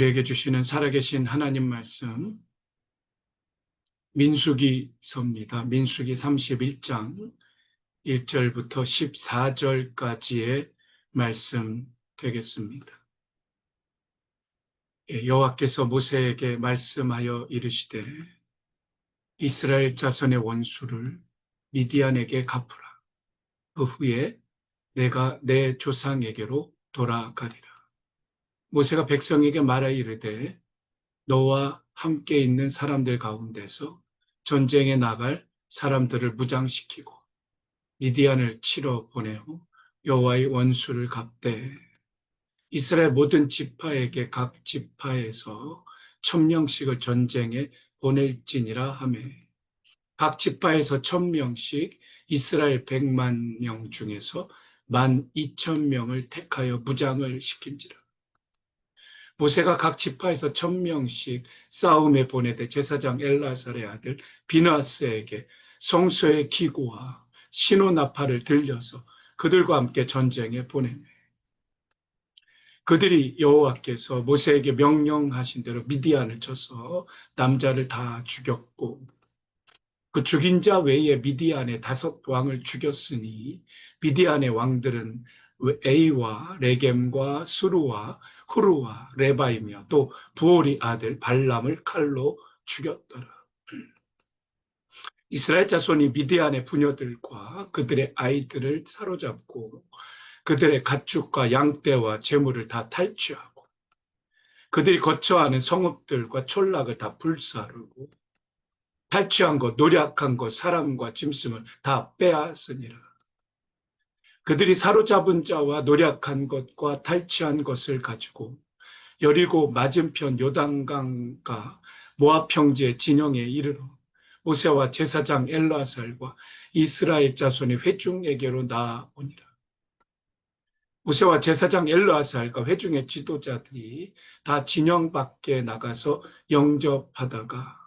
우리에게 주시는 살아계신 하나님 말씀 민수기서입니다. 민수기 31장 1절부터 14절까지의 말씀 되겠습니다. 여호와께서 모세에게 말씀하여 이르시되 이스라엘 자손의 원수를 미디안에게 갚으라. 그 후에 내가 내 조상에게로 돌아가리라. 모세가 백성에게 말하 이르되 너와 함께 있는 사람들 가운데서 전쟁에 나갈 사람들을 무장시키고 미디안을 치러 보내고 여호와의 원수를 갚되 이스라엘 모든 지파에게 각 지파에서 1000명씩을 전쟁에 보낼지니라 하매 각 지파에서 1000명씩 이스라엘 100만 명 중에서 12,000명을 택하여 무장을 시킨지라. 모세가 각 지파에서 1000명씩 싸움에 보내되 제사장 엘라살의 아들 비나스에게 성소의 기구와 신호나팔을 들려서 그들과 함께 전쟁에 보내매 그들이 여호와께서 모세에게 명령하신 대로 미디안을 쳐서 남자를 다 죽였고 그 죽인 자 외에 미디안의 5왕을 죽였으니 미디안의 왕들은 에이와 레겜과 수루와 후루와 레바이며 또 부올이 아들 발람을 칼로 죽였더라. 이스라엘 자손이 미디안의 부녀들과 그들의 아이들을 사로잡고 그들의 가축과 양떼와 재물을 다 탈취하고 그들이 거처하는 성읍들과 촌락을 다 불사르고 탈취한 것, 노략한 것, 사람과 짐승을 다 빼앗으니라. 그들이 사로잡은 자와 노략한 것과 탈취한 것을 가지고 여리고 맞은편 요단강과 모압 평지의 진영에 이르러 모세와 제사장 엘르아살과 이스라엘 자손의 회중에게로 나아오니라. 모세와 제사장 엘르아살과 회중의 지도자들이 다 진영 밖에 나가서 영접하다가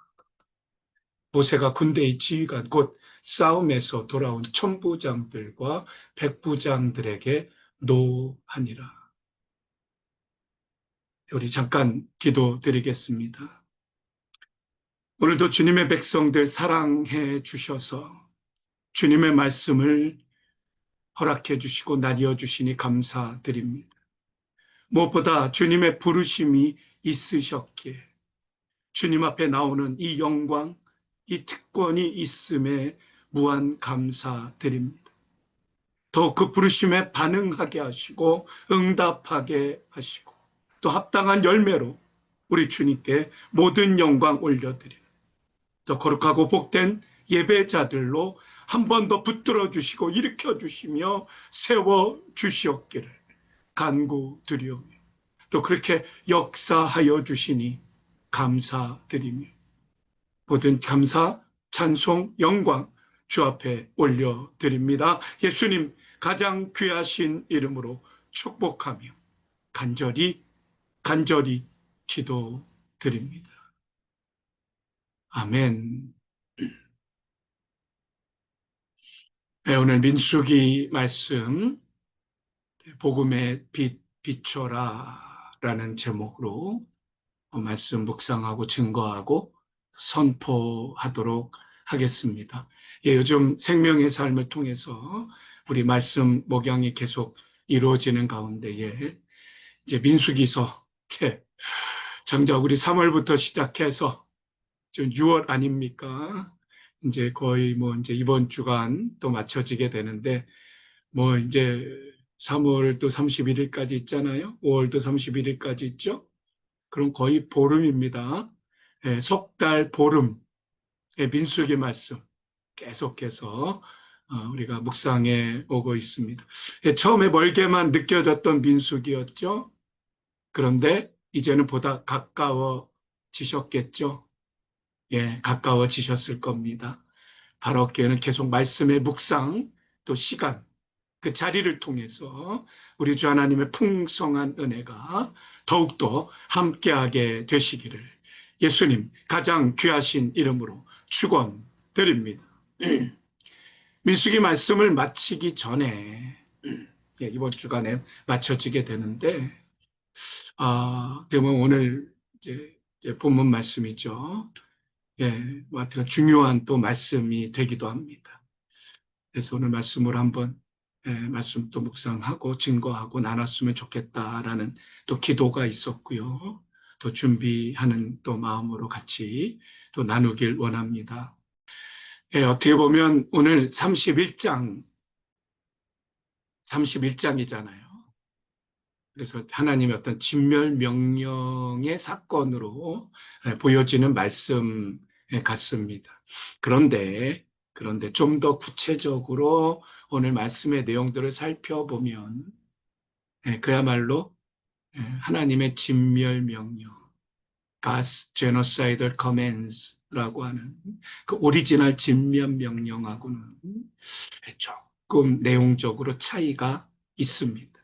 모세가 군대의 지휘관 곧 싸움에서 돌아온 천부장들과 백부장들에게 노하니라. 우리 잠깐 기도드리겠습니다. 오늘도 주님의 백성들 사랑해 주셔서 주님의 말씀을 허락해 주시고 나뉘어 주시니 감사드립니다. 무엇보다 주님의 부르심이 있으셨기에 주님 앞에 나오는 이 영광, 이 특권이 있음에 무한 감사드립니다. 더 그 부르심에 반응하게 하시고 응답하게 하시고 또 합당한 열매로 우리 주님께 모든 영광 올려드리는 더 거룩하고 복된 예배자들로 한 번 더 붙들어 주시고 일으켜 주시며 세워 주시옵기를 간구드리오며 또 그렇게 역사하여 주시니 감사드리며 모든 감사, 찬송, 영광 주 앞에 올려드립니다. 예수님 가장 귀하신 이름으로 축복하며 간절히 기도드립니다. 아멘. 네, 오늘 민수기 말씀 복음의 빛 비춰라 라는 제목으로 말씀 묵상하고 증거하고 선포하도록 하겠습니다. 예, 요즘 생명의 삶을 통해서 우리 말씀 목양이 계속 이루어지는 가운데에 이제 민수기서 정작 우리 3월부터 시작해서 지금 6월 아닙니까? 이제 거의 뭐 이제 이번 주간 또 맞춰지게 되는데 뭐 이제 3월도 31일까지 있잖아요. 5월도 31일까지 있죠. 그럼 거의 보름입니다. 예, 석 달 보름 민수기 말씀 계속해서 우리가 묵상해 오고 있습니다. 예, 처음에 멀게만 느껴졌던 민수기였죠. 그런데 이제는 보다 가까워지셨겠죠. 예, 가까워지셨을 겁니다. 바로 어깨는 계속 말씀의 묵상 또 시간 그 자리를 통해서 우리 주 하나님의 풍성한 은혜가 더욱더 함께하게 되시기를 예수님 가장 귀하신 이름으로 축원드립니다. 민수기 말씀을 마치기 전에 이번 주간에 마쳐지게 되는데 되면 오늘 이제 본문 말씀이죠. 예, 뭐 하여튼 중요한 또 말씀이 되기도 합니다. 그래서 오늘 말씀을 한번 말씀 또 묵상하고 증거하고 나눴으면 좋겠다라는 또 기도가 있었고요. 또 준비하는 또 마음으로 같이 또 나누길 원합니다. 예, 어떻게 보면 오늘 31장이잖아요. 그래서 하나님의 어떤 진멸명령의 사건으로 보여지는 말씀 같습니다. 그런데, 그런데 좀 더 구체적으로 오늘 말씀의 내용들을 살펴보면 그야말로 하나님의 진멸명령, God's Genocidal Commands라고 하는 그 오리지널 진멸명령하고는 조금 내용적으로 차이가 있습니다.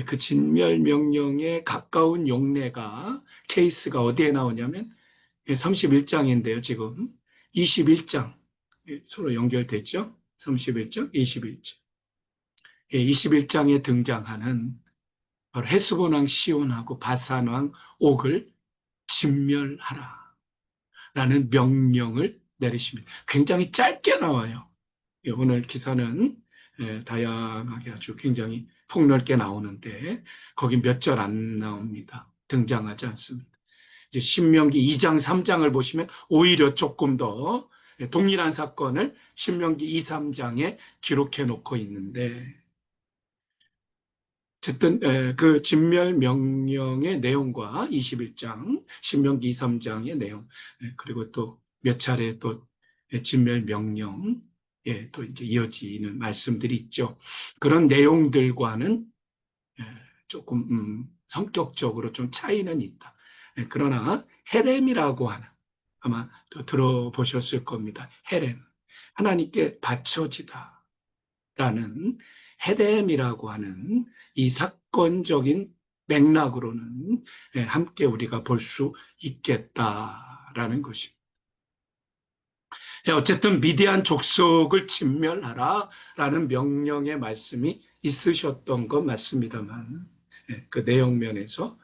그 진멸명령에 가까운 용례가 케이스가 어디에 나오냐면 31장인데요. 지금 21장 서로 연결됐죠. 31장, 21장. 21장에 등장하는 바로 헤스본 왕 시온하고 바산 왕 옥을 진멸하라 라는 명령을 내리십니다. 굉장히 짧게 나와요. 오늘 기사는 다양하게 아주 굉장히 폭넓게 나오는데 거기 몇 절 안 나옵니다. 등장하지 않습니다. 이제 신명기 2장, 3장을 보시면 오히려 조금 더 동일한 사건을 신명기 2, 3장에 기록해 놓고 있는데 어쨌든 그 진멸 명령의 내용과 21장, 신명기 2, 3장의 내용, 그리고 또 몇 차례 또 진멸 명령, 또 이제 이어지는 말씀들이 있죠. 그런 내용들과는 조금 성격적으로 좀 차이는 있다. 그러나 헤렘이라고 하는 아마 또 들어보셨을 겁니다. 헤렘, 하나님께 바쳐지다. 라는 헤렘이라고 하는 이 사건적인 맥락으로는 함께 우리가 볼 수 있겠다라는 것입니다. 어쨌든 미디안 족속을 진멸하라라는 명령의 말씀이 있으셨던 건 맞습니다만 그 내용면에서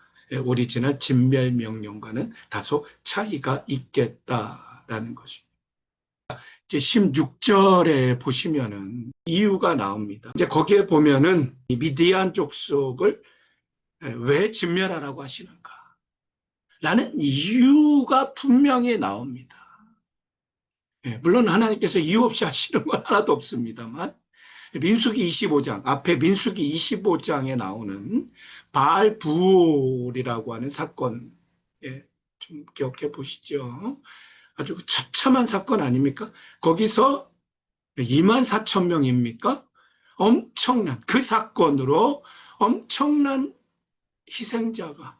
오리지널 진멸 명령과는 다소 차이가 있겠다라는 것입니다. 이제 16절에 보시면은 이유가 나옵니다. 이제 거기에 보면은 미디안 족속을 왜 진멸하라고 하시는가? 라는 이유가 분명히 나옵니다. 물론 하나님께서 이유 없이 하시는 건 하나도 없습니다만 민수기 25장, 앞에 민수기 25장에 나오는 바알 부올이라고 하는 사건, 좀 기억해 보시죠. 아주 처참한 사건 아닙니까? 거기서 2만 4천 명입니까? 엄청난 그 사건으로 엄청난 희생자가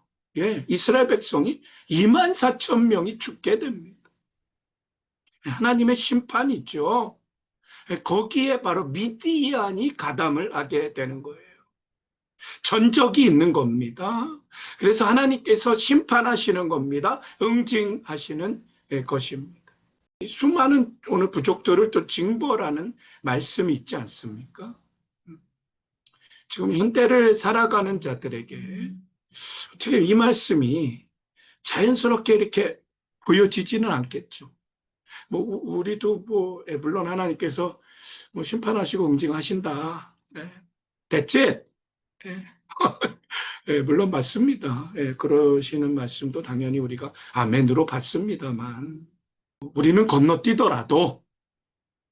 이스라엘 백성이 2만 4천 명이 죽게 됩니다. 하나님의 심판이 있죠. 거기에 바로 미디안이 가담을 하게 되는 거예요. 전적이 있는 겁니다. 그래서 하나님께서 심판하시는 겁니다. 응징하시는 것입니다. 수많은 오늘 부족들을 또 징벌하는 말씀이 있지 않습니까? 지금 현대를 살아가는 자들에게 어떻게 이 말씀이 자연스럽게 이렇게 보여지지는 않겠죠. 뭐 우리도 뭐 물론 하나님께서 뭐 심판하시고 응징하신다. 네. That's it. 예. 물론 맞습니다. 그러시는 말씀도 당연히 우리가 아멘으로 받습니다만 우리는 건너뛰더라도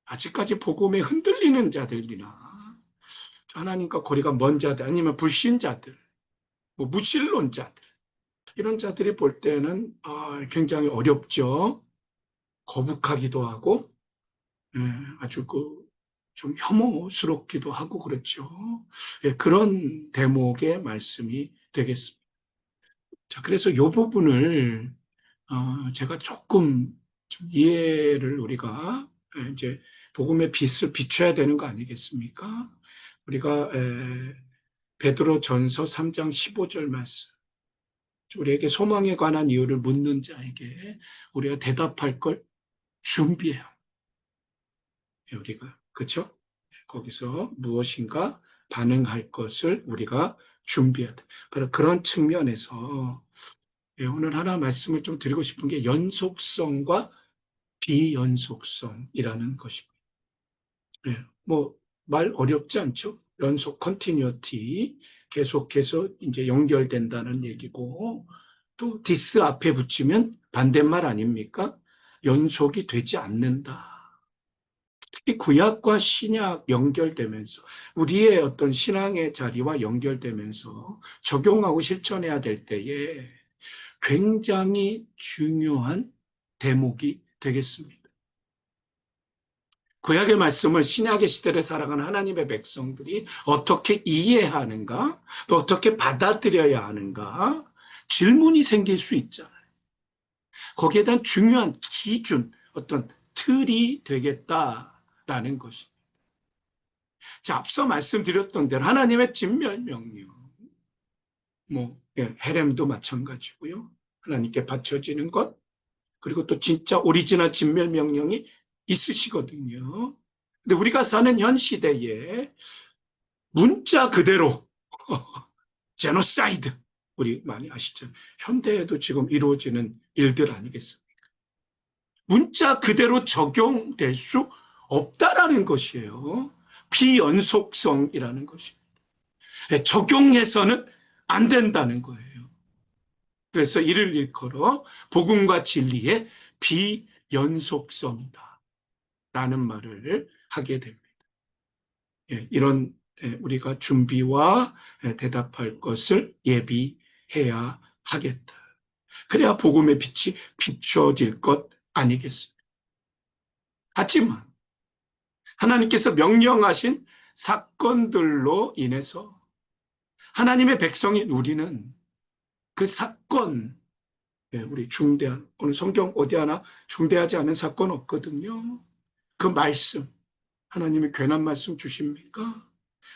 아직까지 복음에 흔들리는 자들이나 하나님과 거리가 먼 자들 아니면 불신자들, 뭐 무신론자들 이런 자들이 볼 때는 굉장히 어렵죠. 거북하기도 하고 아주 좀 혐오스럽기도 하고 그렇죠. 그런 대목의 말씀이 되겠습니다. 자, 그래서 이 부분을 제가 조금 좀 이해를 우리가 이제 복음의 빛을 비춰야 되는 거 아니겠습니까? 우리가 베드로 전서 3장 15절 말씀. 우리에게 소망에 관한 이유를 묻는 자에게 우리가 대답할 걸 준비해요. 우리가 그렇죠? 거기서 무엇인가 반응할 것을 우리가 준비해야 돼. 바로 그런 측면에서 오늘 하나 말씀을 좀 드리고 싶은 게 연속성과 비연속성이라는 것입니다. 예, 말 어렵지 않죠? 연속 컨티뉴티 계속해서 이제 연결된다는 얘기고 또 디스 앞에 붙이면 반대말 아닙니까? 연속이 되지 않는다. 특히 구약과 신약 연결되면서 우리의 어떤 신앙의 자리와 연결되면서 적용하고 실천해야 될 때에 굉장히 중요한 대목이 되겠습니다. 구약의 말씀을 신약의 시대를 살아가는 하나님의 백성들이 어떻게 이해하는가, 또 어떻게 받아들여야 하는가 질문이 생길 수 있잖아요. 거기에 대한 중요한 기준, 어떤 틀이 되겠다라는 것입니다. 자, 앞서 말씀드렸던 대로 하나님의 진멸명령, 헤렘도 마찬가지고요. 하나님께 바쳐지는 것, 그리고 또 진짜 오리지널 진멸명령이 있으시거든요. 근데 우리가 사는 현 시대에 문자 그대로 제노사이드, 우리 많이 아시죠? 현대에도 지금 이루어지는 일들 아니겠습니까? 문자 그대로 적용될 수 없다라는 것이에요. 비연속성이라는 것입니다. 적용해서는 안 된다는 거예요. 그래서 이를 일컬어 복음과 진리의 비연속성이다 라는 말을 하게 됩니다. 이런 우리가 준비와 대답할 것을 예비해야 하겠다. 그래야 복음의 빛이 비춰질 것 아니겠습니까? 하지만 하나님께서 명령하신 사건들로 인해서 하나님의 백성인 우리는 그 사건, 우리 중대한, 오늘 성경 어디 하나 중대하지 않은 사건 없거든요. 그 말씀, 하나님이 괜한 말씀 주십니까?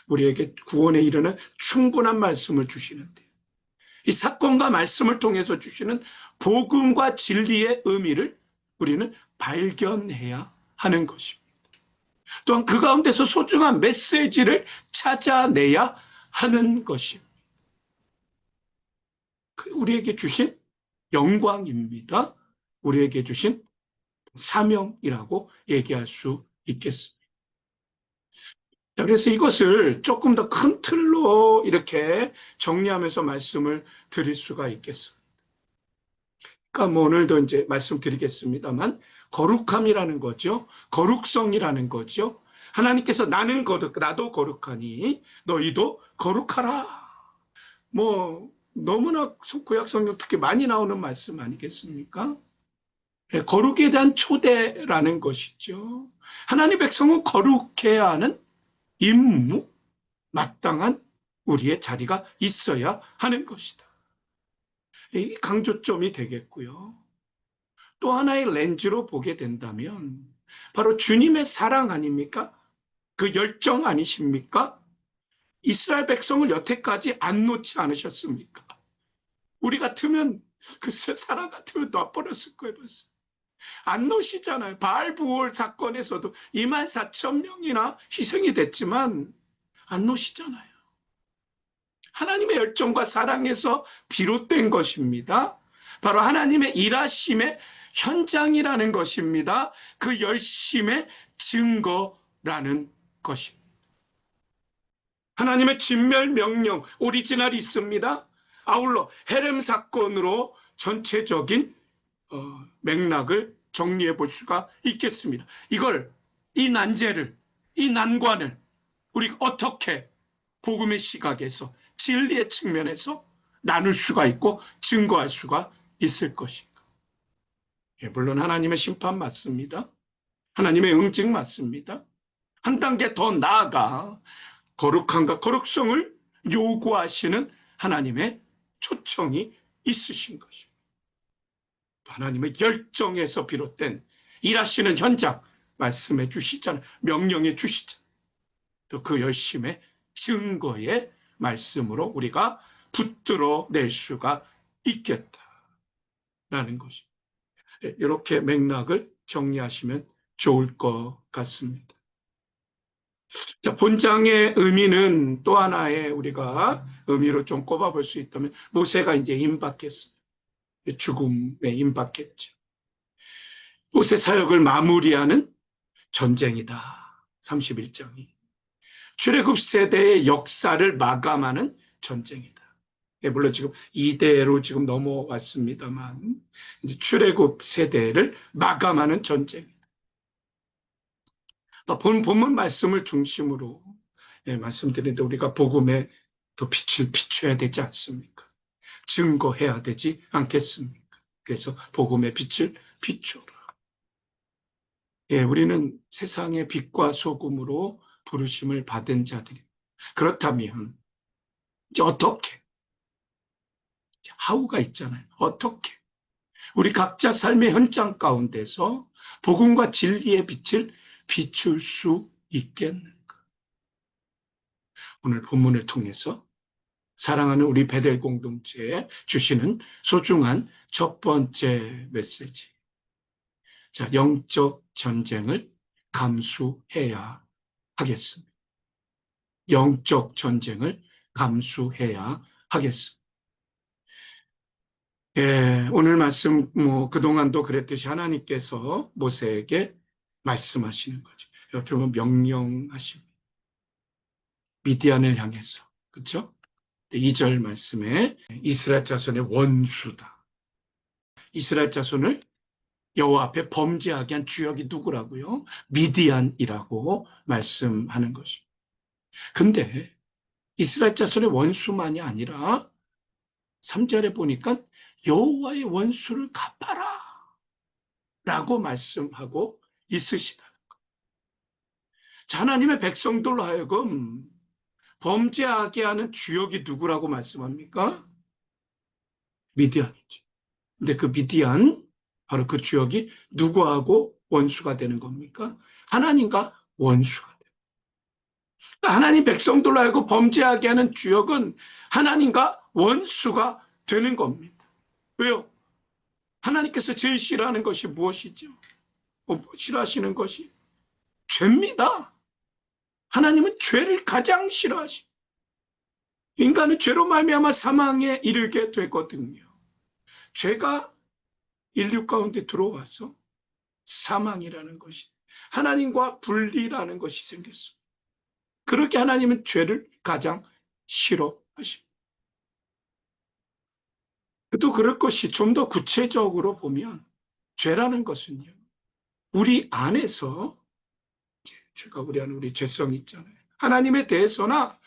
우리에게 구원에 이르는 충분한 말씀을 주시는데 이 사건과 말씀을 통해서 주시는 복음과 진리의 의미를 우리는 발견해야 하는 것입니다. 또한 그 가운데서 소중한 메시지를 찾아내야 하는 것입니다. 우리에게 주신 영광입니다. 우리에게 주신 사명이라고 얘기할 수 있겠습니다. 자, 그래서 이것을 조금 더 큰 틀로 이렇게 정리하면서 말씀을 드릴 수가 있겠습니다. 그러니까 오늘도 이제 말씀드리겠습니다만 거룩함이라는 거죠. 거룩성이라는 거죠. 하나님께서 나는 거룩, 나도 거룩하니 너희도 거룩하라. 너무나 구약 성경 특히 많이 나오는 말씀 아니겠습니까? 거룩에 대한 초대라는 것이죠. 하나님 백성은 거룩해야 하는 임무, 마땅한 우리의 자리가 있어야 하는 것이다. 이 강조점이 되겠고요. 또 하나의 렌즈로 보게 된다면 바로 주님의 사랑 아닙니까? 그 열정 아니십니까? 이스라엘 백성을 여태까지 안 놓지 않으셨습니까? 우리 같으면 글쎄 사람 같으면 놔버렸을 거예요. 벌써. 안 놓으시잖아요. 바알 부월 사건에서도 2만 4천 명이나 희생이 됐지만 안 놓으시잖아요. 하나님의 열정과 사랑에서 비롯된 것입니다. 바로 하나님의 일하심의 현장이라는 것입니다. 그 열심의 증거라는 것입니다. 하나님의 진멸명령 오리지널이 있습니다. 아울러 헤렘 사건으로 전체적인 맥락을 정리해 볼 수가 있겠습니다. 이 난제를, 이 난관을 우리가 어떻게 복음의 시각에서 진리의 측면에서 나눌 수가 있고 증거할 수가 있을 것인가. 물론 하나님의 심판 맞습니다. 하나님의 응징 맞습니다. 한 단계 더 나아가 거룩함과 거룩성을 요구하시는 하나님의 초청이 있으신 것입니다. 하나님의 열정에서 비롯된 일하시는 현장 말씀해 주시잖아요. 명령해 주시잖아요. 또 그 열심의 증거의 말씀으로 우리가 붙들어 낼 수가 있겠다라는 것입니다. 이렇게 맥락을 정리하시면 좋을 것 같습니다. 자, 본장의 의미는 또 하나의 우리가 의미로 좀 꼽아볼 수 있다면 모세가 이제 임박했어요. 죽음에 임박했죠. 모세 사역을 마무리하는 전쟁이다. 31장이. 출애굽 세대의 역사를 마감하는 전쟁이다. 예, 물론 지금 이대로 지금 넘어왔습니다만 이제 출애굽 세대를 마감하는 전쟁. 본문 말씀을 중심으로 말씀드리는데 우리가 복음에 더 빛을 비춰야 되지 않습니까? 증거해야 되지 않겠습니까? 그래서 복음의 빛을 비춰라. 예, 우리는 세상의 빛과 소금으로 부르심을 받은 자들이. 그렇다면 이제 어떻게? 하우가 있잖아요. 어떻게? 우리 각자 삶의 현장 가운데서 복음과 진리의 빛을 비출 수 있겠는가? 오늘 본문을 통해서 사랑하는 우리 베델 공동체에 주시는 소중한 첫 번째 메시지. 자, 영적 전쟁을 감수해야 하겠습니다. 영적 전쟁을 감수해야 하겠습니다. 예, 오늘 말씀, 그동안도 그랬듯이 하나님께서 모세에게 말씀하시는 거죠. 어떻게 보면 명령하십니다. 미디안을 향해서. 그렇죠? 2절 말씀에 이스라엘 자손의 원수다. 이스라엘 자손을 여호와 앞에 범죄하게 한 주역이 누구라고요? 미디안이라고 말씀하는 것입니다. 근데 이스라엘 자손의 원수만이 아니라 3절에 보니까 여호와의 원수를 갚아라 라고 말씀하고 있으시다. 자, 하나님의 백성들로 하여금 범죄하게 하는 주역이 누구라고 말씀합니까? 미디안이죠. 근데 그 미디안, 바로 그 주역이 누구하고 원수가 되는 겁니까? 하나님과 원수가 돼요. 그러니까 하나님 백성들로 하여금 범죄하게 하는 주역은 하나님과 원수가 되는 겁니다. 왜요? 하나님께서 제일 싫어하는 것이 무엇이죠? 싫어하시는 것이 죄입니다. 하나님은 죄를 가장 싫어하시고 인간은 죄로 말미암아 사망에 이르게 되거든요. 죄가 인류 가운데 들어와서 사망이라는 것이 하나님과 분리라는 것이 생겼습니다. 그렇게 하나님은 죄를 가장 싫어하십니다. 또 그럴 것이 좀 더 구체적으로 보면 죄라는 것은요. 우리 안에서 죄가 우리 안에 우리 죄성이 있잖아요. 하나님에 대해서나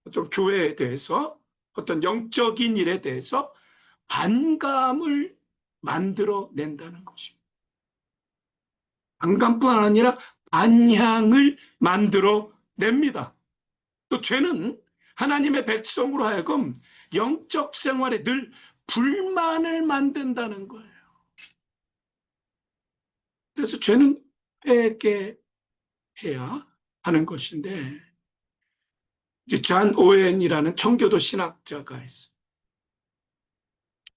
어떤 교회에 대해서 어떤 영적인 일에 대해서 반감을 만들어낸다는 것입니다. 반감뿐 아니라 반향을 만들어냅니다. 또 죄는 하나님의 백성으로 하여금 영적 생활에 늘 불만을 만든다는 거예요. 그래서 죄는 회개해야 하는 것인데 이제 존 오웬이라는 청교도 신학자가 있어요.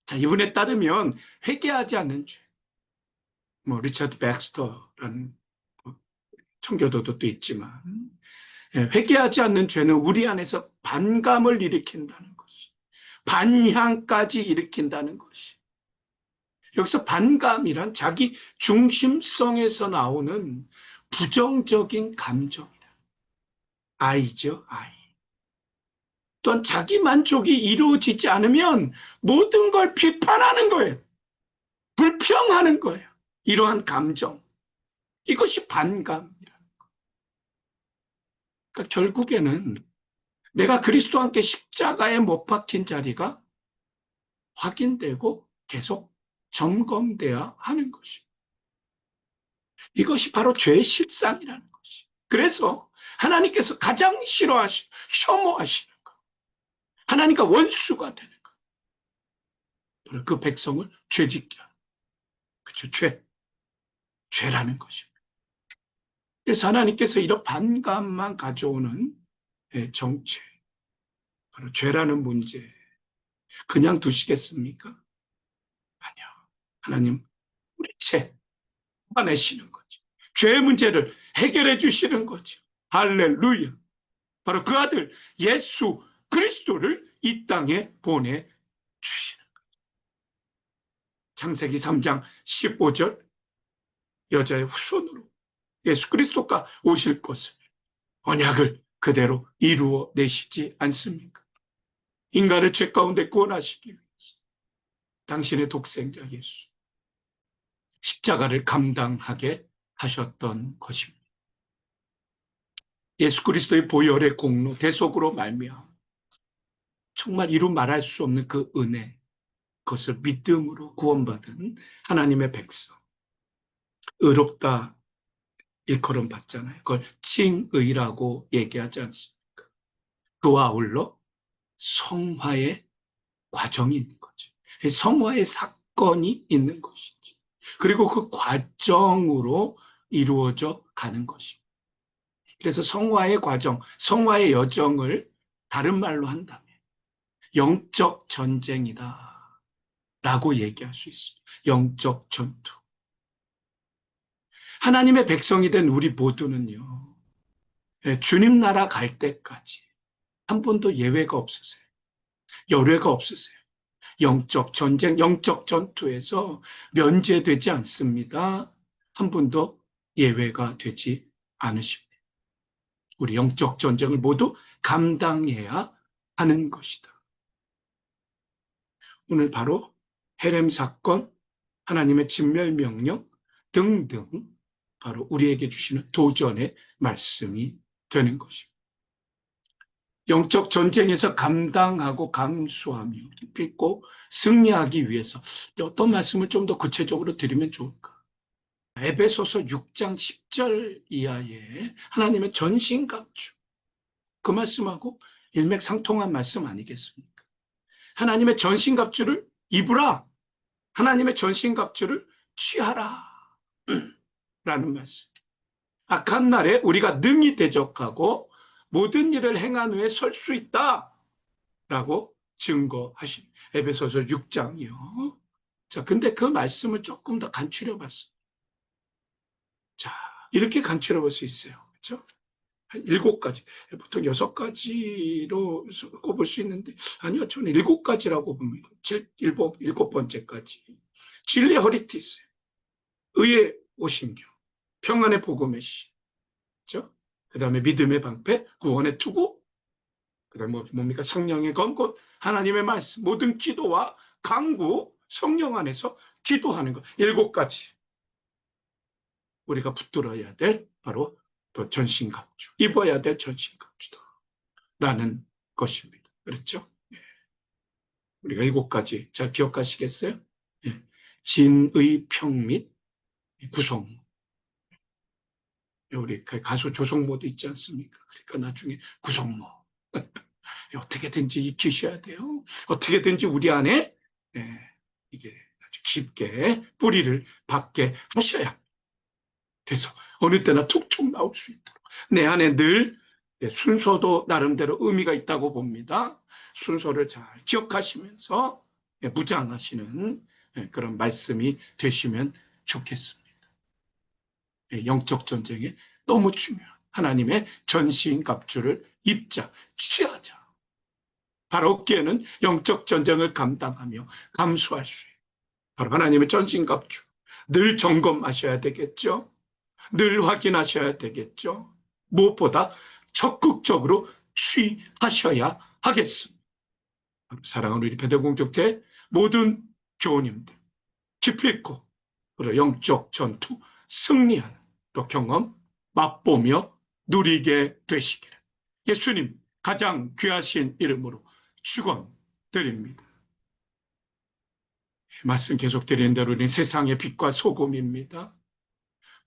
자, 이분에 따르면 회개하지 않는 죄, 리처드 백스터라는 청교도도 또 있지만 회개하지 않는 죄는 우리 안에서 반감을 일으킨다는 것이, 반향까지 일으킨다는 것이. 여기서 반감이란 자기 중심성에서 나오는 부정적인 감정이다. 아이죠, 아이. 또한 자기 만족이 이루어지지 않으면 모든 걸 비판하는 거예요. 불평하는 거예요. 이러한 감정. 이것이 반감이라는 거예요. 그러니까 결국에는 내가 그리스도와 함께 십자가에 못 박힌 자리가 확인되고 계속 점검돼야 하는 것이. 이것이 바로 죄의 실상이라는 것이. 그래서 하나님께서 가장 혐오하시는 것. 하나님과 원수가 되는 것. 바로 그 백성을 죄짓게 하는. 그렇죠. 죄라는 것입니다. 그래서 하나님께서 이런 반감만 가져오는 정체. 바로 죄라는 문제. 그냥 두시겠습니까? 아니요. 하나님, 우리 죄, 화내시는 거죠. 죄의 문제를 해결해 주시는 거죠. 할렐루야. 바로 그 아들 예수 그리스도를 이 땅에 보내주시는. 창세기 3장 15절, 여자의 후손으로 예수 그리스도가 오실 것을, 언약을 그대로 이루어 내시지 않습니까? 인간을 죄 가운데 구원하시기 위해서 당신의 독생자 예수 십자가를 감당하게 하셨던 것입니다. 예수 그리스도의 보혈의 공로, 대속으로 말미암아 정말 이루 말할 수 없는 그 은혜, 그것을 믿음으로 구원받은 하나님의 백성, 의롭다 일컬음 받잖아요. 그걸 칭의라고 얘기하지 않습니까? 그와 아울러 성화의 과정이 있는 거죠. 성화의 사건이 있는 것이죠. 그리고 그 과정으로 이루어져 가는 것입니다. 그래서 성화의 과정, 성화의 여정을 다른 말로 한다면 영적 전쟁이다 라고 얘기할 수 있습니다. 영적 전투. 하나님의 백성이 된 우리 모두는요, 주님 나라 갈 때까지 한 번도 예외가 없으세요. 열외가 없으세요. 영적 전쟁, 영적 전투에서 면제되지 않습니다. 한 번도 예외가 되지 않으십니다. 우리 영적 전쟁을 모두 감당해야 하는 것이다. 오늘 바로 헤렘 사건, 하나님의 진멸명령 등등 바로 우리에게 주시는 도전의 말씀이 되는 것입니다. 영적 전쟁에서 감당하고 감수하며 기필고 승리하기 위해서 어떤 말씀을 좀 더 구체적으로 드리면 좋을까? 에베소서 6장 10절 이하에 하나님의 전신갑주, 그 말씀하고 일맥상통한 말씀 아니겠습니까? 하나님의 전신갑주를 입으라. 하나님의 전신갑주를 취하라. 라는 말씀. 악한 날에 우리가 능히 대적하고 모든 일을 행한 후에 설 수 있다. 라고 증거하신 에베소서 6장이요. 자, 근데 그 말씀을 조금 더 간추려 봤어요. 자, 이렇게 간추려 볼 수 있어요. 그렇죠? 한 7가지. 보통 6가지로 꼽을 수 있는데, 아니요, 저는 7가지라고 봅니다. 일곱 번째까지. 진리의 허리띠 있어요. 의의 오신경, 평안의 복음의 시, 그렇죠? 그 다음에 믿음의 방패, 구원의 투구, 그 다음에 뭡니까? 성령의 검곧, 하나님의 말씀, 모든 기도와 강구, 성령 안에서 기도하는 것. 7가지. 우리가 붙들어야 될 바로 또 전신갑주, 입어야 될 전신갑주다. 라는 것입니다. 그렇죠? 예. 우리가 7가지 잘 기억하시겠어요? 예. 진의 평 및 구성. 우리 가수 조성모도 있지 않습니까? 그러니까 나중에 구성모. 어떻게든지 익히셔야 돼요. 어떻게든지 우리 안에 이게 아주 깊게 뿌리를 받게 하셔야 돼서 어느 때나 툭툭 나올 수 있도록 내 안에 늘 순서도 나름대로 의미가 있다고 봅니다. 순서를 잘 기억하시면서 무장하시는 그런 말씀이 되시면 좋겠습니다. 영적 전쟁에 너무 중요한 하나님의 전신갑주를 입자, 취하자. 바로 어깨에는 영적 전쟁을 감당하며 감수할 수 있는 바로 하나님의 전신갑주. 늘 점검하셔야 되겠죠. 늘 확인하셔야 되겠죠. 무엇보다 적극적으로 취하셔야 하겠습니다. 사랑하는 우리 배대공동체 모든 교우님들 기필코 영적 전투 승리하는 또 경험 맛보며 누리게 되시기를 예수님 가장 귀하신 이름으로 축원드립니다. 말씀 계속 드리는 대로 우리는 세상의 빛과 소금입니다.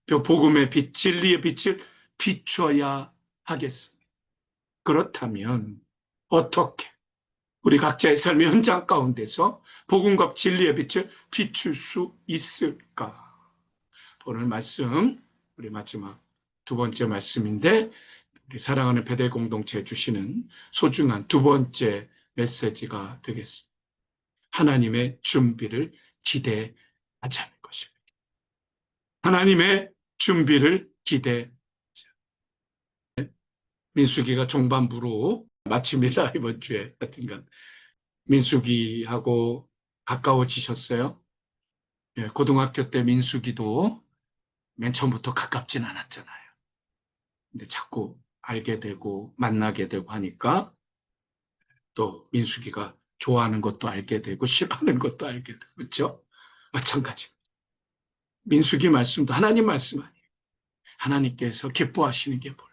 복음의 빛, 진리의 빛을 비춰야 하겠습니다. 그렇다면 어떻게 우리 각자의 삶의 현장 가운데서 복음과 진리의 빛을 비출 수 있을까? 오늘 말씀, 우리 마지막 2번째 말씀인데 우리 사랑하는 배대 공동체에 주시는 소중한 2번째 메시지가 되겠습니다. 하나님의 준비를 기대하자는 것입니다. 하나님의 준비를 기대하자. 민수기가 종반부로 마칩니다. 이번 주에 하여튼간 민수기하고 가까워지셨어요? 예, 고등학교 때 민수기도 맨 처음부터 가깝진 않았잖아요. 근데 자꾸 알게 되고 만나게 되고 하니까 또 민수기가 좋아하는 것도 알게 되고 싫어하는 것도 알게 되고 그렇죠? 마찬가지. 민수기 말씀도 하나님 말씀 아니에요. 하나님께서 기뻐하시는 게 뭘까?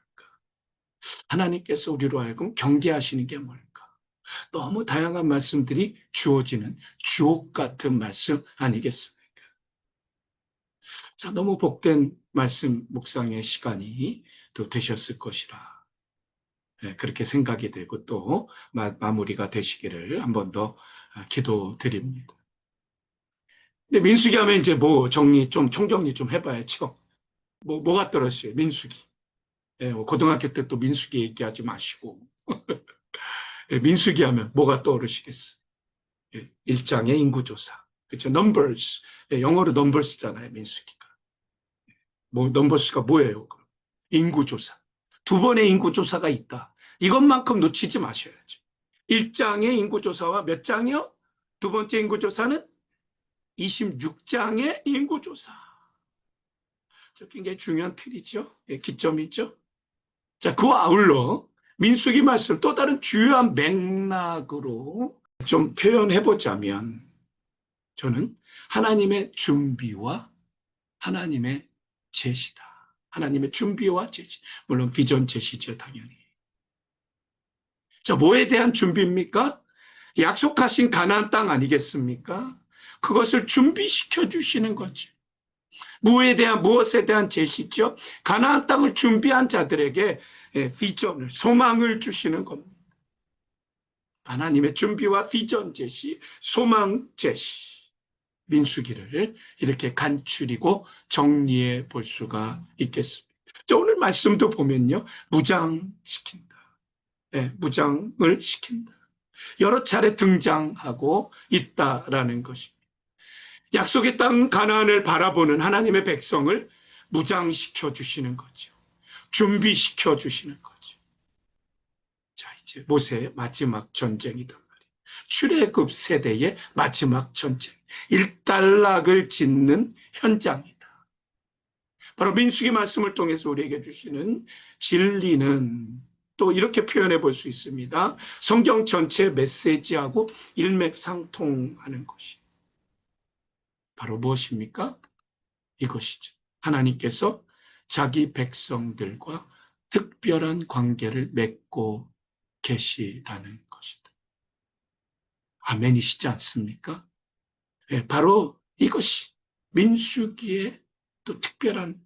하나님께서 우리로 하여금 경계하시는 게 뭘까? 너무 다양한 말씀들이 주어지는 주옥 같은 말씀 아니겠습니까? 자, 너무 복된 말씀 묵상의 시간이 또 되셨을 것이라. 네, 그렇게 생각이 되고 또 마무리가 되시기를 한 번 더 기도드립니다. 근데 민수기 하면 이제 뭐 총정리 좀 해봐야죠. 뭐가 떨어졌어요? 민수기. 예, 고등학교 때 또 민수기 얘기하지 마시고. 예, 민수기 하면 뭐가 떠오르시겠어요? 예, 1장의 인구조사. 그렇죠? numbers. 예, 영어로 numbers잖아요, 민수기가. numbers가 뭐예요? 인구조사. 두 번의 인구조사가 있다. 이것만큼 놓치지 마셔야죠. 1장의 인구조사와 몇 장이요? 두 번째 인구조사는 26장의 인구조사. 굉장히 중요한 틀이죠. 예, 기점이죠. 자, 그와 아울러 민수기 말씀 또 다른 주요한 맥락으로 좀 표현해 보자면 저는 하나님의 준비와 하나님의 제시다. 하나님의 준비와 제시. 물론 비전 제시죠, 당연히. 자, 뭐에 대한 준비입니까? 약속하신 가나안 땅 아니겠습니까? 그것을 준비시켜 주시는 거죠. 무엇에 대한 제시죠? 가나안 땅을 준비한 자들에게 비전을, 소망을 주시는 겁니다. 하나님의 준비와 비전 제시, 소망 제시. 민수기를 이렇게 간추리고 정리해 볼 수가 있겠습니다. 자, 오늘 말씀도 보면요. 무장시킨다. 네, 무장을 시킨다. 여러 차례 등장하고 있다라는 것입니다. 약속의 땅 가나안을 바라보는 하나님의 백성을 무장시켜 주시는 거죠. 준비시켜 주시는 거죠. 자, 이제 모세의 마지막 전쟁이단 말이에요. 출애굽 세대의 마지막 전쟁. 일단락을 짓는 현장이다. 바로 민수기 말씀을 통해서 우리에게 주시는 진리는 또 이렇게 표현해 볼 수 있습니다. 성경 전체 메시지하고 일맥상통하는 것이 바로 무엇입니까? 이것이죠. 하나님께서 자기 백성들과 특별한 관계를 맺고 계시다는 것이다. 아멘이시지 않습니까? 네, 바로 이것이 민수기의 또 특별한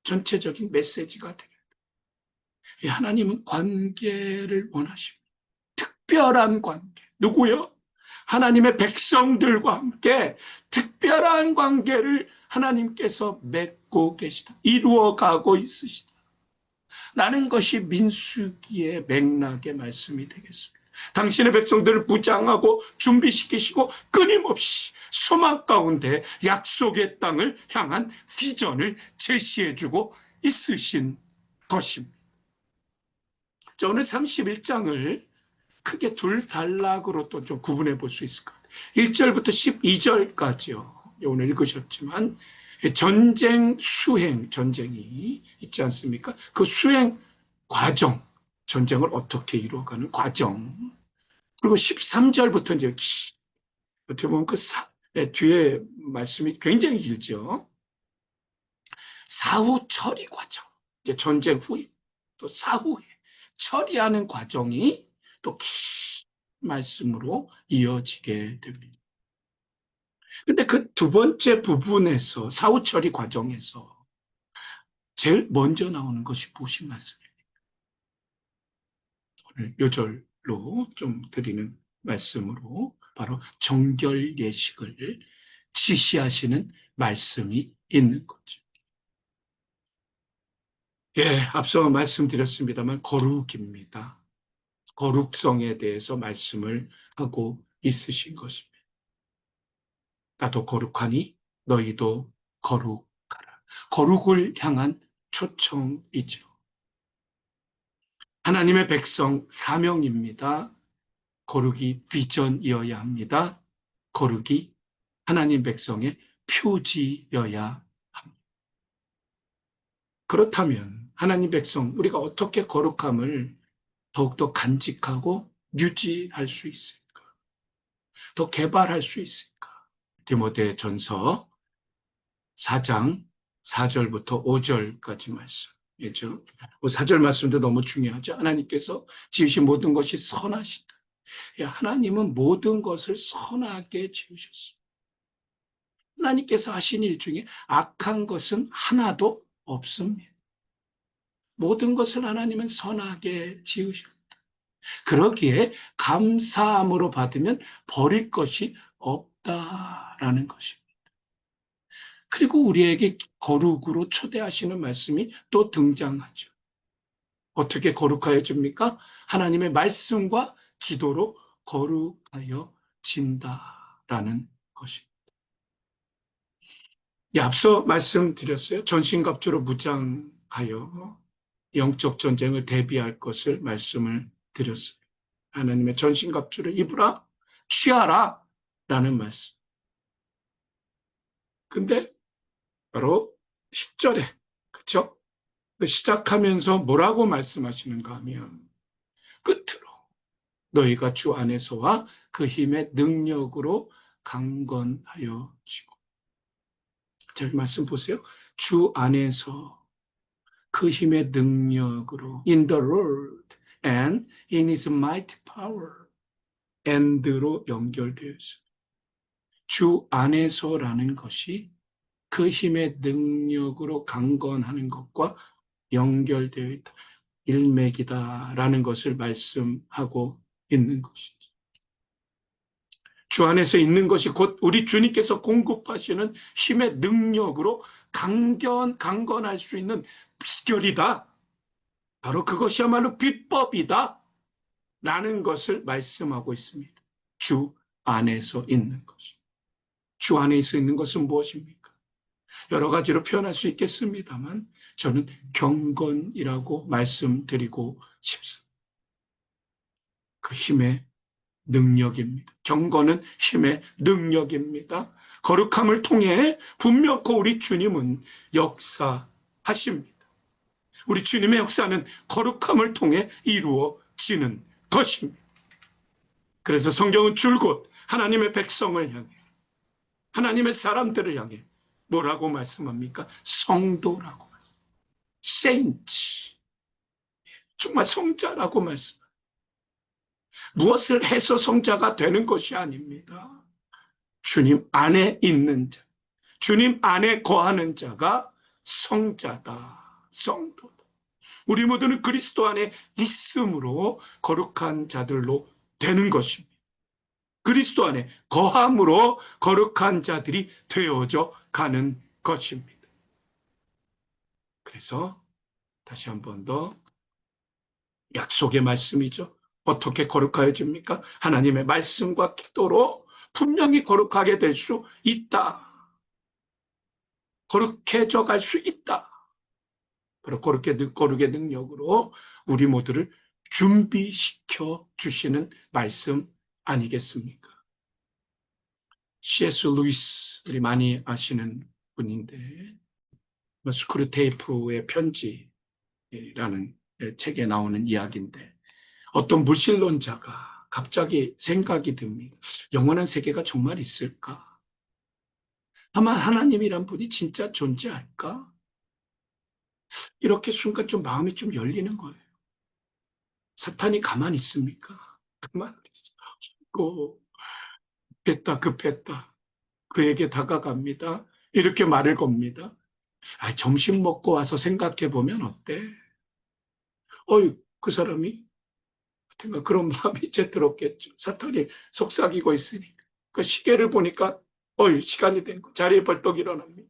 전체적인 메시지가 되겠다. 하나님은 관계를 원하십니다. 특별한 관계. 누구요? 하나님의 백성들과 함께 특별한 관계를 하나님께서 맺고 계시다. 이루어가고 있으시다. 라는 것이 민수기의 맥락의 말씀이 되겠습니다. 당신의 백성들을 무장하고 준비시키시고 끊임없이 소망 가운데 약속의 땅을 향한 비전을 제시해주고 있으신 것입니다. 자, 오늘 31장을 크게 둘 단락으로 또 좀 구분해 볼 수 있을 것 같아요. 1절부터 12절까지요. 오늘 읽으셨지만 전쟁 수행, 전쟁이 있지 않습니까? 그 수행 과정, 전쟁을 어떻게 이루어가는 과정. 그리고 13절부터 이제 어떻게 보면 뒤에 말씀이 굉장히 길죠. 사후 처리 과정. 이제 전쟁 후에 또 사후에 처리하는 과정이 또 말씀으로 이어지게 됩니다. 근데 그 두 번째 부분에서 사후 처리 과정에서 제일 먼저 나오는 것이 무엇인 말씀입니까? 오늘 요절로 좀 드리는 말씀으로 바로 정결 예식을 지시하시는 말씀이 있는 거죠. 예, 앞서 말씀드렸습니다만 거룩입니다. 거룩성에 대해서 말씀을 하고 있으신 것입니다. 나도 거룩하니 너희도 거룩하라. 거룩을 향한 초청이죠. 하나님의 백성 사명입니다. 거룩이 비전이어야 합니다. 거룩이 하나님 백성의 표지여야 합니다. 그렇다면 하나님 백성, 우리가 어떻게 거룩함을 더욱더 간직하고 유지할 수 있을까? 더 개발할 수 있을까? 디모데 전서 4장 4절부터 5절까지 말씀이죠. 4절 말씀도 너무 중요하죠. 하나님께서 지으신 모든 것이 선하시다. 하나님은 모든 것을 선하게 지으셨습니다. 하나님께서 하신 일 중에 악한 것은 하나도 없습니다. 모든 것을 하나님은 선하게 지으셨다. 그러기에 감사함으로 받으면 버릴 것이 없다라는 것입니다. 그리고 우리에게 거룩으로 초대하시는 말씀이 또 등장하죠. 어떻게 거룩하여 줍니까? 하나님의 말씀과 기도로 거룩하여 진다라는 것입니다. 앞서 말씀드렸어요. 전신갑주로 무장하여 영적 전쟁을 대비할 것을 말씀을 드렸어요. 하나님의 전신갑주를 입으라, 취하라 라는 말씀. 근데 바로 10절에 그렇죠? 시작하면서 뭐라고 말씀하시는가 하면 끝으로 너희가 주 안에서와 그 힘의 능력으로 강건하여 지고. 자, 이 말씀 보세요. 주 안에서 그 힘의 능력으로 in the Lord and in his mighty power and로 연결되어 있어요. 주 안에서라는 것이 그 힘의 능력으로 강건하는 것과 연결되어 있다. 일맥이다라는 것을 말씀하고 있는 것이죠. 주 안에서 있는 것이 곧 우리 주님께서 공급하시는 힘의 능력으로 강건할 수 있는 비결이다. 바로 그것이야말로 비법이다. 라는 것을 말씀하고 있습니다. 주 안에서 있는 것이. 주 안에서 있는 것은 무엇입니까? 여러 가지로 표현할 수 있겠습니다만 저는 경건이라고 말씀드리고 싶습니다. 그 힘의 능력입니다. 경건은 힘의 능력입니다. 거룩함을 통해 분명코 우리 주님은 역사하십니다. 우리 주님의 역사는 거룩함을 통해 이루어지는 것입니다. 그래서 성경은 줄곧 하나님의 백성을 향해, 하나님의 사람들을 향해 뭐라고 말씀합니까? 성도라고 말씀합니다. saints. 정말 성자라고 말씀합니다. 무엇을 해서 성자가 되는 것이 아닙니다. 주님 안에 있는 자, 주님 안에 거하는 자가 성자다, 성도다. 우리 모두는 그리스도 안에 있음으로 거룩한 자들로 되는 것입니다. 그리스도 안에 거함으로 거룩한 자들이 되어져 가는 것입니다. 그래서 다시 한 번 더 약속의 말씀이죠. 어떻게 거룩하여집니까? 하나님의 말씀과 기도로 분명히 거룩하게 될 수 있다. 거룩해져 갈 수 있다. 바로 거룩의 능력으로 우리 모두를 준비시켜 주시는 말씀 아니겠습니까? C.S. 루이스, 우리 많이 아시는 분인데 스크루테이프의 편지라는 책에 나오는 이야기인데 어떤 물질론자가 갑자기 생각이 듭니다. 영원한 세계가 정말 있을까? 다만 하나님이란 분이 진짜 존재할까? 이렇게 순간 좀 마음이 좀 열리는 거예요. 사탄이 가만히 있습니까? 가만히 있고 급했다. 그에게 다가갑니다. 이렇게 말을 겁니다. 점심 먹고 와서 생각해 보면 어때? 그 사람이 그런 마음이 이제 들었겠죠. 사탄이 속삭이고 있으니까. 그 시계를 보니까 시간이 된 거. 자리에 벌떡 일어납니다.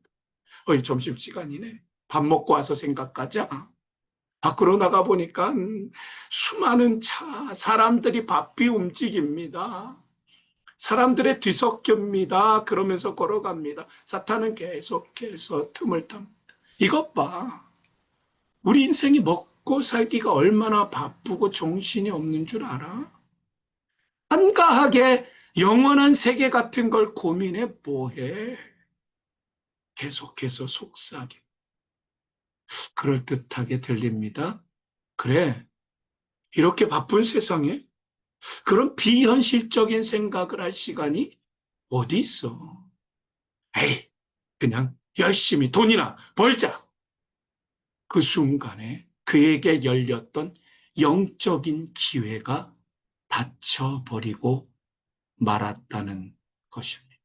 점심시간이네. 밥 먹고 와서 생각하자. 밖으로 나가보니까 수많은 사람들이 바삐 움직입니다. 사람들의 뒤섞입니다. 그러면서 걸어갑니다. 사탄은 계속해서 틈을 탑니다. 이것 봐. 우리 인생이 먹고 먹고 살기가 얼마나 바쁘고 정신이 없는 줄 알아? 한가하게 영원한 세계 같은 걸 고민해 뭐해? 계속해서 속삭이. 그럴듯하게 들립니다. 그래, 이렇게 바쁜 세상에 그런 비현실적인 생각을 할 시간이 어디 있어? 에이, 그냥 열심히 돈이나 벌자. 그 순간에 그에게 열렸던 영적인 기회가 닫혀버리고 말았다는 것입니다.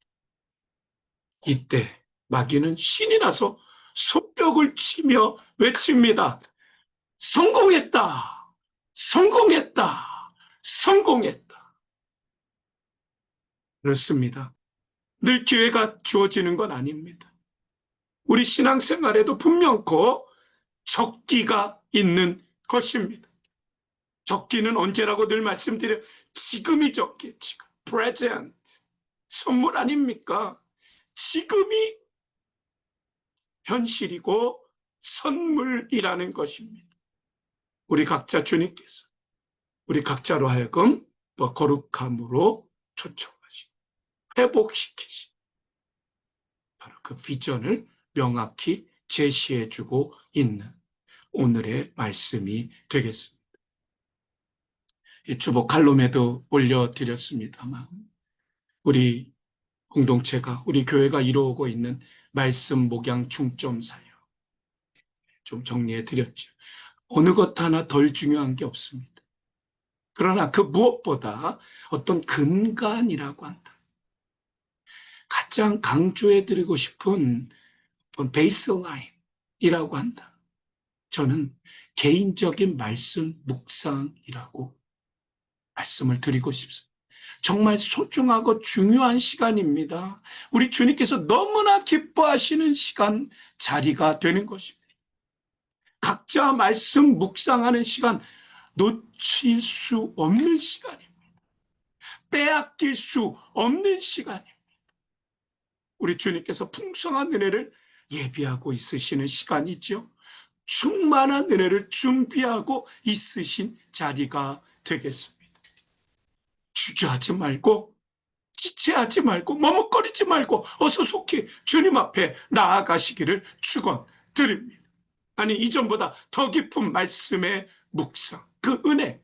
이때 마귀는 신이 나서 손뼉을 치며 외칩니다. 성공했다! 성공했다! 성공했다! 그렇습니다. 늘 기회가 주어지는 건 아닙니다. 우리 신앙생활에도 분명코 적기가 있는 것입니다. 적기는 언제라고 늘 말씀드려 지금이 적기, 지금, present. 선물 아닙니까? 지금이 현실이고 선물이라는 것입니다. 우리 각자 주님께서 우리 각자로 하여금 거룩함으로 초청하시고 회복시키시 바로 그 비전을 명확히 제시해주고 있는 오늘의 말씀이 되겠습니다. 이 주보 칼럼에도 올려드렸습니다만 우리 공동체가 우리 교회가 이루어오고 있는 말씀 목양 중점 사역 좀 정리해 드렸죠. 어느 것 하나 덜 중요한 게 없습니다. 그러나 그 무엇보다 어떤 근간이라고 한다. 가장 강조해 드리고 싶은 베이스라인이라고 한다. 저는 개인적인 말씀 묵상이라고 말씀을 드리고 싶습니다. 정말 소중하고 중요한 시간입니다. 우리 주님께서 너무나 기뻐하시는 시간, 자리가 되는 것입니다. 각자 말씀 묵상하는 시간 놓칠 수 없는 시간입니다. 빼앗길 수 없는 시간입니다. 우리 주님께서 풍성한 은혜를 예비하고 있으시는 시간이죠. 충만한 은혜를 준비하고 있으신 자리가 되겠습니다. 주저하지 말고 지체하지 말고 머뭇거리지 말고 어서 속히 주님 앞에 나아가시기를 축원드립니다. 아니 이전보다 더 깊은 말씀의 묵상, 그 은혜,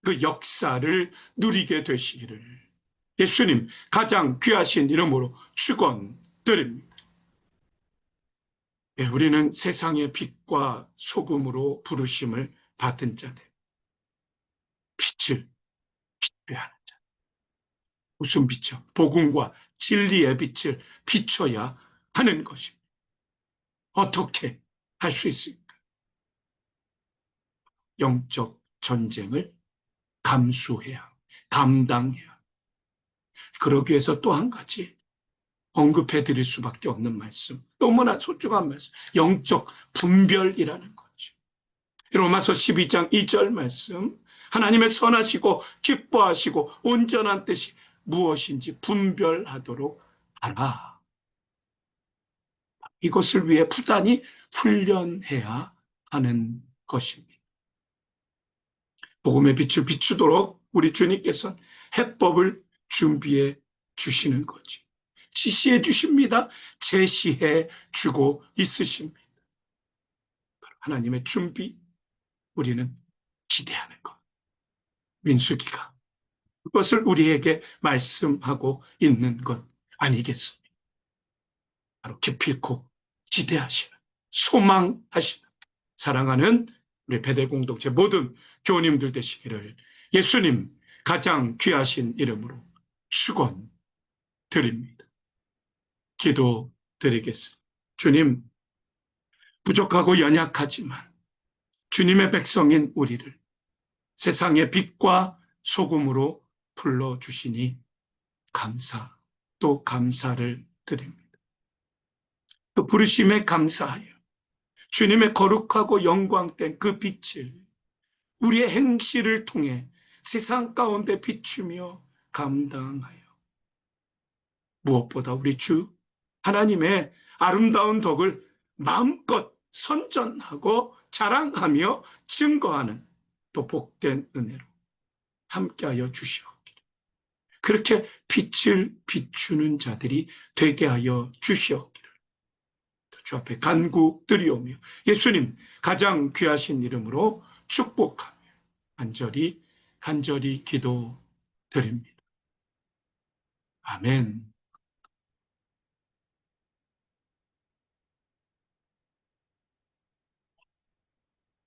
그 역사를 누리게 되시기를 예수님 가장 귀하신 이름으로 축원드립니다. 예, 우리는 세상의 빛과 소금으로 부르심을 받은 자들, 빛을 비추하는 자. 무슨 빛이요? 복음과 진리의 빛을 비춰야 하는 것입니다. 어떻게 할 수 있습니까? 영적 전쟁을 감수해야, 감당해야. 그러기 위해서 또 한 가지 언급해 드릴 수밖에 없는 말씀. 너무나 소중한 말씀. 영적 분별이라는 거죠. 로마서 12장 2절 말씀. 하나님의 선하시고 기뻐하시고 온전한 뜻이 무엇인지 분별하도록 하라. 이것을 위해 부단히 훈련해야 하는 것입니다. 복음의 빛을 비추도록 우리 주님께서는 해법을 준비해 주시는 거지. 지시해 주십니다. 제시해 주고 있으십니다. 하나님의 준비, 우리는 기대하는 것. 민수기가 그것을 우리에게 말씀하고 있는 것 아니겠습니까? 바로 기필코 기대하시는, 소망하시는, 사랑하는 우리 베델 공동체 모든 교우님들 되시기를 예수님 가장 귀하신 이름으로 축원드립니다. 기도드리겠습니다. 주님, 부족하고 연약하지만 주님의 백성인 우리를 세상의 빛과 소금으로 불러주시니 감사 또 감사를 드립니다. 그 부르심에 감사하여 주님의 거룩하고 영광된 그 빛을 우리의 행실을 통해 세상 가운데 비추며 감당하여 무엇보다 우리 주 하나님의 아름다운 덕을 마음껏 선전하고 자랑하며 증거하는 또 복된 은혜로 함께하여 주시옵기를. 그렇게 빛을 비추는 자들이 되게 하여 주시옵기를 주 앞에 간구드리오며 예수님 가장 귀하신 이름으로 축복하며 간절히 기도드립니다. 아멘.